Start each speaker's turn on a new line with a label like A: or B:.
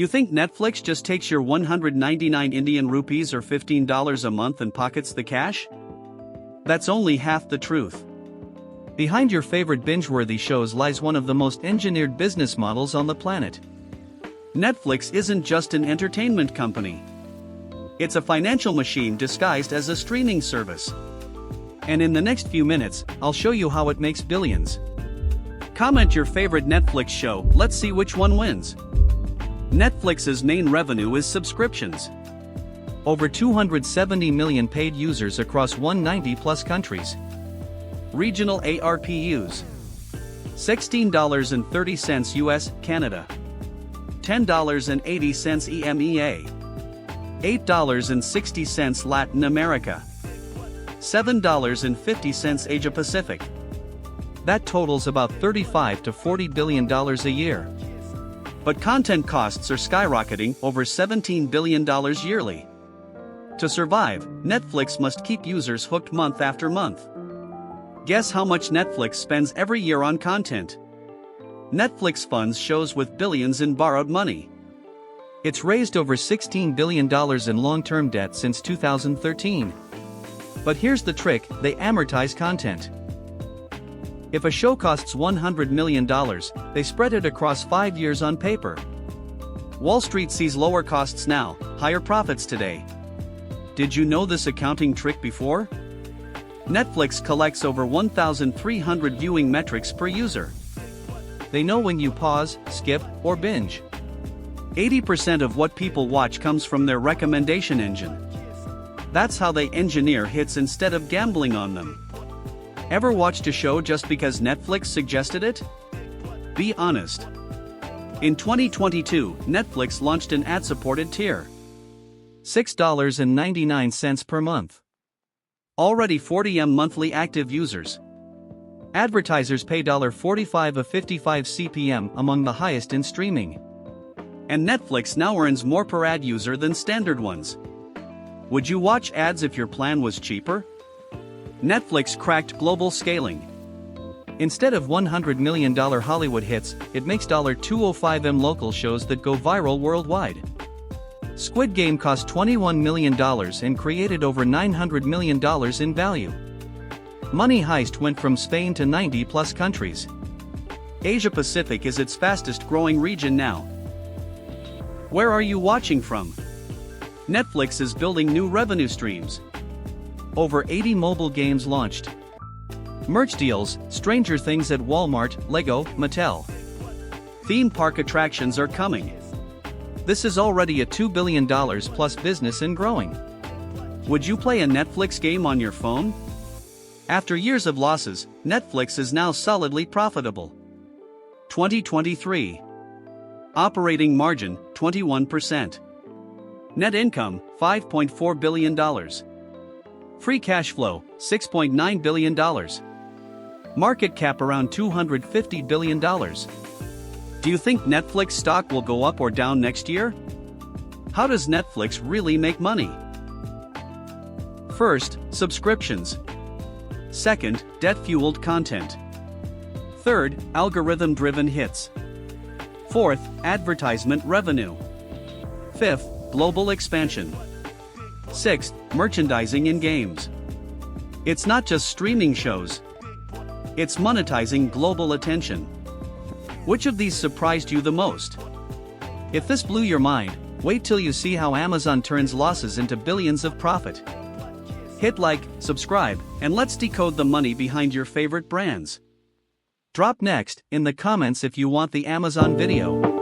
A: You think Netflix just takes your 199 Indian rupees or $15 a month and pockets the cash? That's only half the truth. Behind your favorite binge-worthy shows lies one of the most engineered business models on the planet. Netflix isn't just an entertainment company. It's a financial machine disguised as a streaming service. And in the next few minutes, I'll show you how it makes billions. Comment your favorite Netflix show, let's see which one wins. Netflix's main revenue is subscriptions. Over 270 million paid users across 190+ countries. Regional ARPUs. $16.30 US, Canada. $10.80 EMEA. $8.60 Latin America. $7.50 Asia Pacific. That totals about $35 to $40 billion a year. But content costs are skyrocketing, over $17 billion yearly. To survive, Netflix must keep users hooked month after month. Guess how much Netflix spends every year on content? Netflix funds shows with billions in borrowed money. It's raised over $16 billion in long-term debt since 2013. But here's the trick, they amortize content. If a show costs $100 million, they spread it across 5 years on paper. Wall Street sees lower costs now, higher profits today. Did you know this accounting trick before? Netflix collects over 1,300 viewing metrics per user. They know when you pause, skip, or binge. 80% of what people watch comes from their recommendation engine. That's how they engineer hits instead of gambling on them. Ever watched a show just because Netflix suggested it? Be honest. In 2022, Netflix launched an ad-supported tier. $6.99 per month. Already 40 monthly active users. Advertisers pay $45 a 55 CPM, among the highest in streaming. And Netflix now earns more per ad user than standard ones. Would you watch ads if your plan was cheaper? Netflix cracked global scaling. Instead of $100 million Hollywood hits, it makes $205 local shows that go viral worldwide. Squid Game cost $21 million and created over $900 million in value. Money Heist went from Spain to 90+ countries. Asia Pacific is its fastest growing region now. Where are you watching from? Netflix is building new revenue streams. Over 80 mobile games launched. Merch deals, Stranger Things at Walmart, Lego, Mattel. Theme park attractions are coming. This is already a $2 billion plus business and growing. Would you play a Netflix game on your phone? After years of losses, Netflix is now solidly profitable. 2023. Operating margin, 21%. Net income, $5.4 billion. Free cash flow, $6.9 billion. Market cap around $250 billion. Do you think Netflix stock will go up or down next year? How does Netflix really make money? First, subscriptions. Second, debt-fueled content. Third, algorithm-driven hits. Fourth, advertisement revenue. Fifth, global expansion. Sixth, merchandising in games. It's not just streaming shows. It's monetizing global attention. Which of these surprised you the most? If this blew your mind, wait till you see how Amazon turns losses into billions of profit. Hit like, subscribe, and let's decode the money behind your favorite brands. Drop next in the comments if you want the Amazon video.